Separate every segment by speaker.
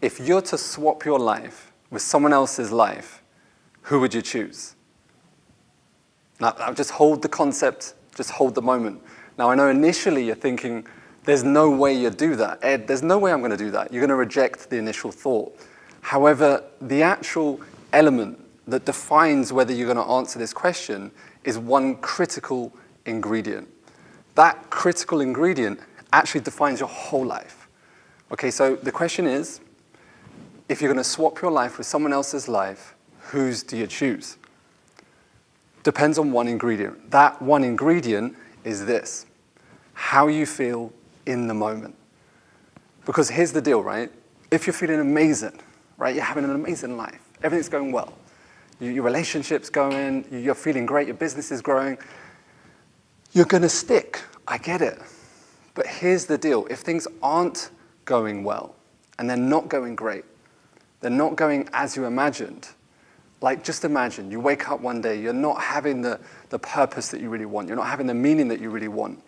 Speaker 1: if you're to swap your life with someone else's life, who would you choose? Now just hold the concept, just hold the moment. Now I know initially you're thinking, there's no way you'd do that. Ed, there's no way I'm gonna do that. You're gonna reject the initial thought. However, the actual element that defines whether you're gonna answer this question is one critical ingredient. That critical ingredient actually defines your whole life. Okay, so the question is, if you're gonna swap your life with someone else's life, whose do you choose? Depends on one ingredient. That one ingredient is this: how you feel in the moment. Because here's the deal, right? If you're feeling amazing, right? You're having an amazing life. Everything's going well. Your relationship's going, you're feeling great, your business is growing. You're gonna stick, I get it. But here's the deal: if things aren't going well, and they're not going great, they're not going as you imagined, like just imagine, you wake up one day, you're not having the purpose that you really want, you're not having the meaning that you really want,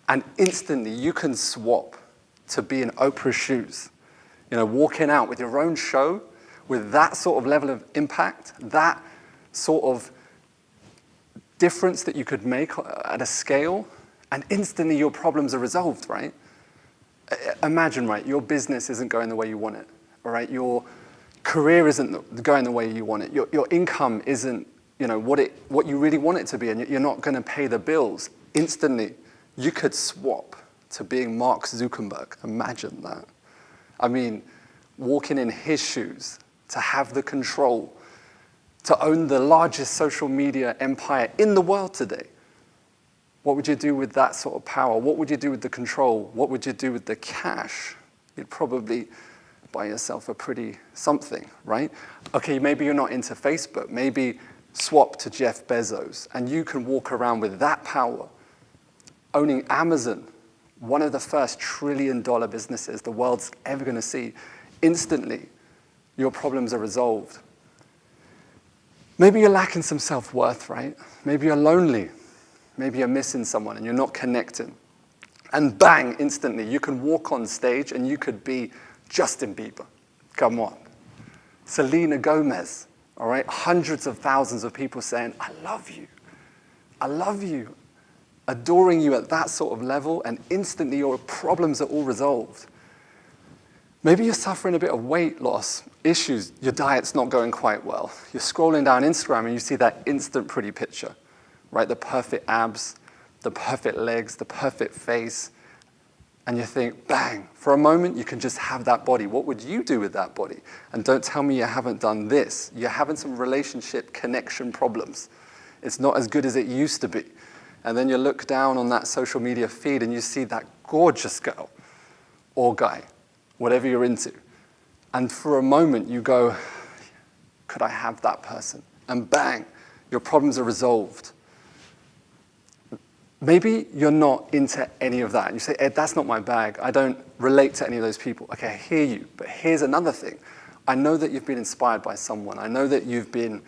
Speaker 1: and instantly you can swap to be in Oprah's shoes. You know, walking out with your own show, with that sort of level of impact, that sort of difference that you could make at a scale, and instantly your problems are resolved, right? Imagine, right, your business isn't going the way you want it, all right? Your career isn't going the way you want it. Your income isn't, you know, what you really want it to be, and you're not gonna pay the bills. Instantly, you could swap to being Mark Zuckerberg. Imagine that. I mean, walking in his shoes, to have the control, to own the largest social media empire in the world today. What would you do with that sort of power? What would you do with the control? What would you do with the cash? You'd probably buy yourself a pretty something, right? Okay, maybe you're not into Facebook. Maybe swap to Jeff Bezos, and you can walk around with that power, owning Amazon, one of the first trillion-dollar businesses the world's ever gonna see. Instantly, your problems are resolved. Maybe you're lacking some self-worth, right? Maybe you're lonely. Maybe you're missing someone and you're not connecting. And bang, instantly, you can walk on stage and you could be Justin Bieber. Come on. Selena Gomez, all right? Hundreds of thousands of people saying, I love you. I love you. Adoring you at that sort of level, and instantly your problems are all resolved. Maybe you're suffering a bit of weight loss issues. Your diet's not going quite well. You're scrolling down Instagram and you see that instant pretty picture, right? The perfect abs, the perfect legs, the perfect face. And you think, bang, for a moment you can just have that body. What would you do with that body? And don't tell me you haven't done this. You're having some relationship connection problems. It's not as good as it used to be. And then you look down on that social media feed and you see that gorgeous girl or guy, whatever you're into. And for a moment you go, could I have that person? And bang, your problems are resolved. Maybe you're not into any of that. You say, Ed, that's not my bag. I don't relate to any of those people. Okay, I hear you, but here's another thing. I know that you've been inspired by someone. I know that you've been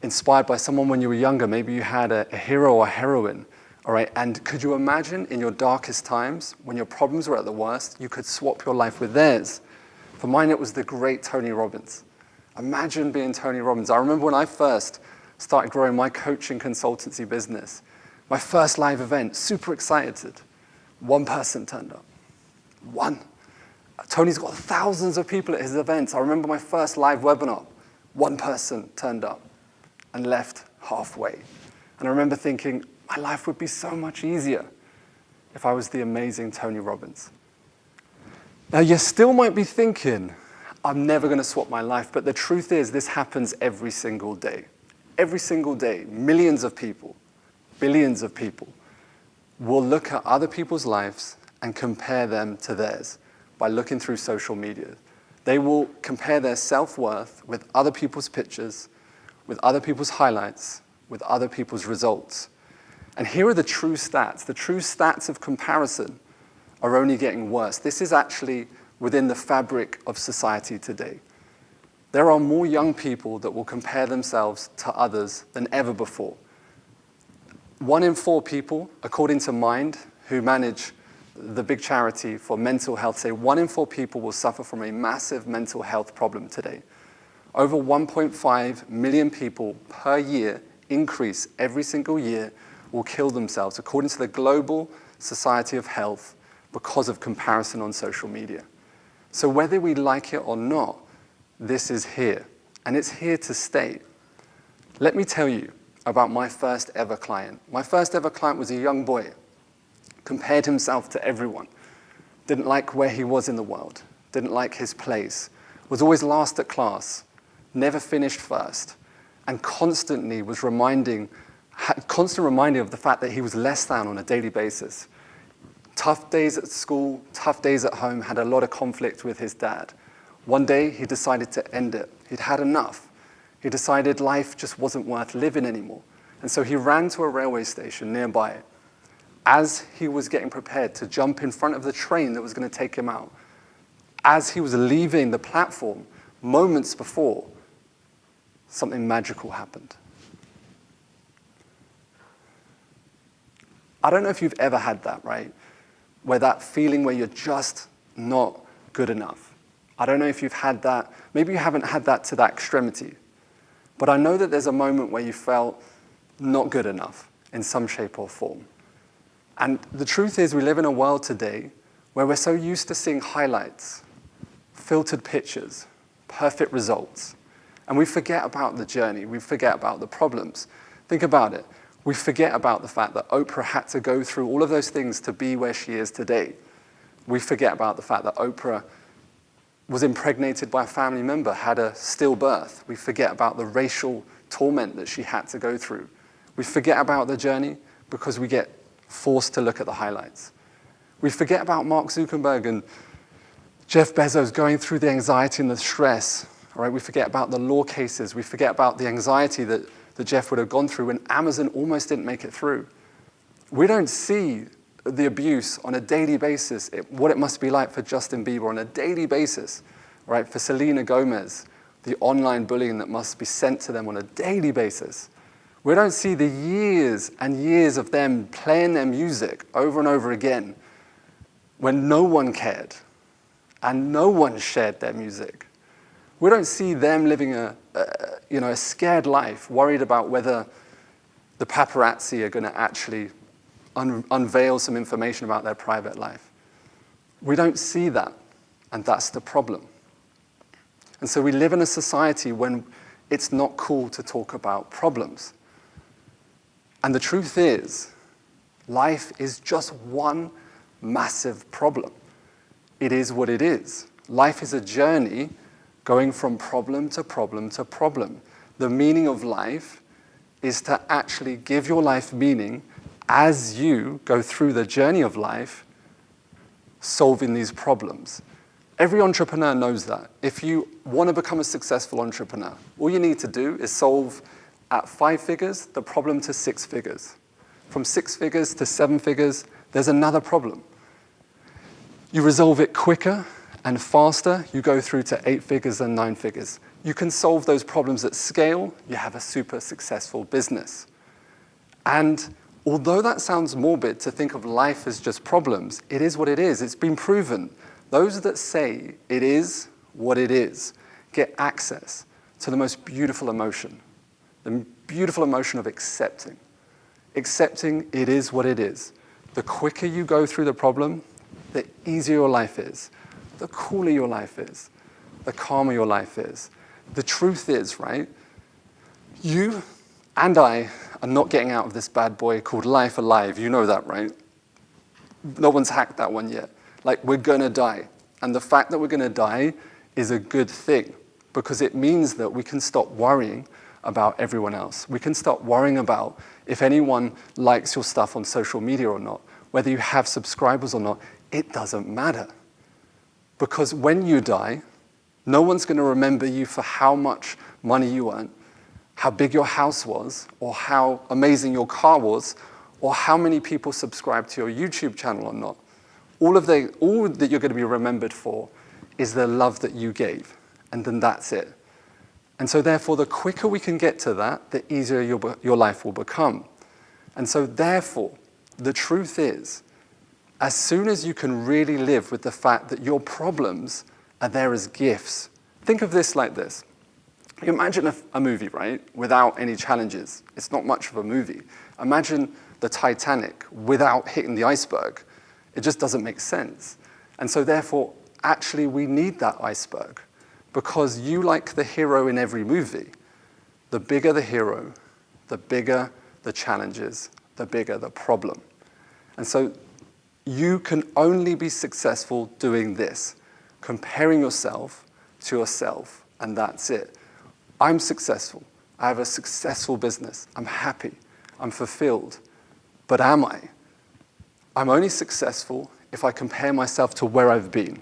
Speaker 1: inspired by someone when you were younger. Maybe you had a hero or heroine, all right? And could you imagine in your darkest times, when your problems were at the worst, you could swap your life with theirs? For mine, it was the great Tony Robbins. Imagine being Tony Robbins. I remember when I first started growing my coaching consultancy business, my first live event, super excited. One person turned up. One. Tony's got thousands of people at his events. I remember my first live webinar. One person turned up and left halfway. And I remember thinking, my life would be so much easier if I was the amazing Tony Robbins. Now, you still might be thinking, I'm never going to swap my life, but the truth is this happens every single day. Every single day, millions of people, billions of people will look at other people's lives and compare them to theirs by looking through social media. They will compare their self-worth with other people's pictures, with other people's highlights, with other people's results. And here are the true stats. The true stats of comparison are only getting worse. This is actually within the fabric of society today. There are more young people that will compare themselves to others than ever before. 1 in 4 people, according to Mind, who manage the big charity for mental health, say 1 in 4 people will suffer from a massive mental health problem today. Over 1.5 million people per year, increase every single year, will kill themselves, according to the Global Society of Health, because of comparison on social media. So whether we like it or not, this is here, and it's here to stay. Let me tell you about my first ever client. My first ever client was a young boy, compared himself to everyone, didn't like where he was in the world, didn't like his place, was always last at class, never finished first, and constantly was constant reminding of the fact that he was less than on a daily basis. Tough days at school, tough days at home, had a lot of conflict with his dad. One day, he decided to end it. He'd had enough. He decided life just wasn't worth living anymore. And so he ran to a railway station nearby. As he was getting prepared to jump in front of the train that was going to take him out, as he was leaving the platform, moments before, something magical happened. I don't know if you've ever had that, right? Where that feeling where you're just not good enough. I don't know if you've had that. Maybe you haven't had that to that extremity. But I know that there's a moment where you felt not good enough in some shape or form. And the truth is, we live in a world today where we're so used to seeing highlights, filtered pictures, perfect results. And we forget about the journey. We forget about the problems. Think about it. We forget about the fact that Oprah had to go through all of those things to be where she is today. We forget about the fact that Oprah was impregnated by a family member, had a stillbirth. We forget about the racial torment that she had to go through. We forget about the journey because we get forced to look at the highlights. We forget about Mark Zuckerberg and Jeff Bezos going through the anxiety and the stress. All right? We forget about the law cases. We forget about the anxiety that Jeff would have gone through when Amazon almost didn't make it through. We don't see the abuse on a daily basis, what it must be like for Justin Bieber on a daily basis, right? For Selena Gomez, the online bullying that must be sent to them on a daily basis. We don't see the years and years of them playing their music over and over again when no one cared and no one shared their music. We don't see them living a scared life, worried about whether the paparazzi are going to actually unveil some information about their private life. We don't see that, and that's the problem. And so we live in a society when it's not cool to talk about problems. And the truth is, life is just one massive problem. It is what it is. Life is a journey going from problem to problem to problem. The meaning of life is to actually give your life meaning as you go through the journey of life, solving these problems. Every entrepreneur knows that. If you want to become a successful entrepreneur, all you need to do is solve at 5 figures the problem to 6 figures. From 6 figures to 7 figures, there's another problem. You resolve it quicker and faster, you go through to 8 figures and 9 figures. You can solve those problems at scale, you have a super successful business. And although that sounds morbid to think of life as just problems, it is what it is. It's been proven. Those that say it is what it is get access to the most beautiful emotion, the beautiful emotion of accepting. Accepting it is what it is. The quicker you go through the problem, the easier your life is, the cooler your life is, the calmer your life is. The truth is, right, you and I are not getting out of this bad boy called life alive. You know that, right? No one's hacked that one yet. Like, we're gonna die. And the fact that we're gonna die is a good thing because it means that we can stop worrying about everyone else. We can stop worrying about if anyone likes your stuff on social media or not, whether you have subscribers or not, it doesn't matter. Because when you die, no one's gonna remember you for how much money you earned, how big your house was, or how amazing your car was, or how many people subscribe to your YouTube channel or not. All that you're going to be remembered for is the love that you gave, and then that's it. And so therefore, the quicker we can get to that, the easier your life will become. And so therefore, the truth is, as soon as you can really live with the fact that your problems are there as gifts. Think of this like this. You imagine a movie, right, without any challenges. It's not much of a movie. Imagine the Titanic without hitting the iceberg. It just doesn't make sense. And so therefore, actually, we need that iceberg, because you, like the hero in every movie, the bigger the hero, the bigger the challenges, the bigger the problem. And so you can only be successful doing this, comparing yourself to yourself, and that's it. I'm successful. I have a successful business. I'm happy. I'm fulfilled. But am I? I'm only successful if I compare myself to where I've been.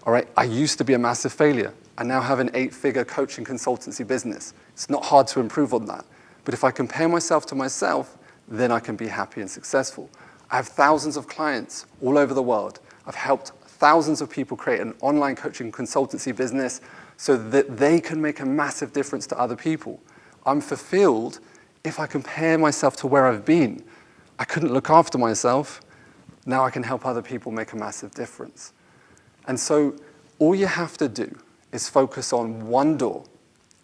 Speaker 1: All right, I used to be a massive failure. I now have an 8-figure coaching consultancy business. It's not hard to improve on that. But if I compare myself to myself, then I can be happy and successful. I have thousands of clients all over the world. I've helped thousands of people create an online coaching consultancy business so that they can make a massive difference to other people. I'm fulfilled if I compare myself to where I've been. I couldn't look after myself. Now I can help other people make a massive difference. And so all you have to do is focus on one door,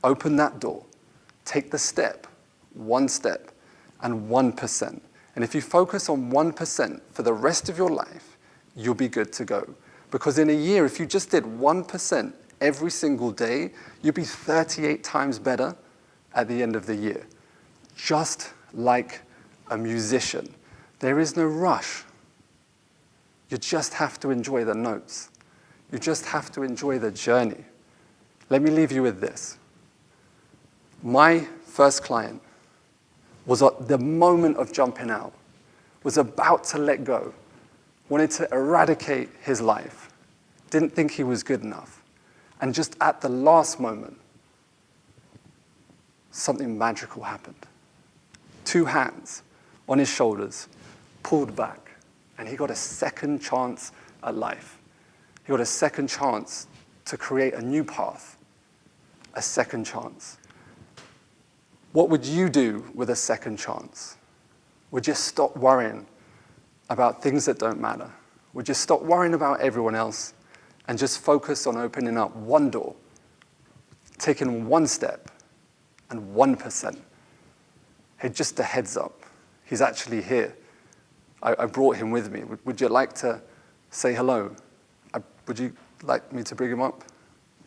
Speaker 1: open that door, take the step, one step, and 1%. And if you focus on 1% for the rest of your life, you'll be good to go. Because in a year, if you just did 1% every single day, you'd be 38 times better at the end of the year. Just like a musician. There is no rush. You just have to enjoy the notes. You just have to enjoy the journey. Let me leave you with this. My first client was at the moment of jumping out, was about to let go, wanted to eradicate his life, didn't think he was good enough. And just at the last moment, something magical happened. 2 hands on his shoulders, pulled back, and he got a second chance at life. He got a second chance to create a new path, a second chance. What would you do with a second chance? Would you stop worrying about things that don't matter? Would you stop worrying about everyone else and just focus on opening up one door, taking one step, and 1%? Hey, just a heads up, he's actually here. I brought him with me. Would you like to say hello? Would you like me to bring him up?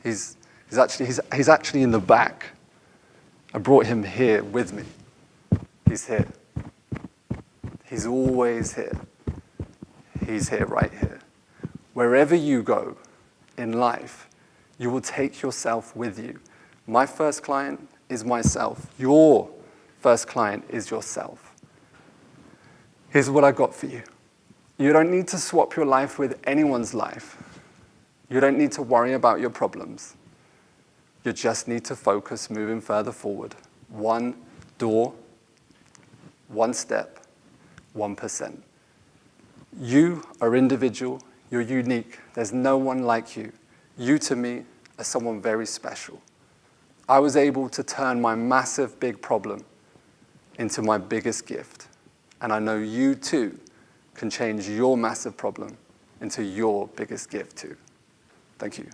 Speaker 1: He's actually in the back. I brought him here with me. He's here. He's always here. He's here, right here. Wherever you go in life, you will take yourself with you. My first client is myself. Your first client is yourself. Here's what I got for you. You don't need to swap your life with anyone's life. You don't need to worry about your problems. You just need to focus moving further forward. One door, one step, 1%. You are individual. You're unique. There's no one like you. You, to me, are someone very special. I was able to turn my massive big problem into my biggest gift. And I know you, too, can change your massive problem into your biggest gift, too. Thank you.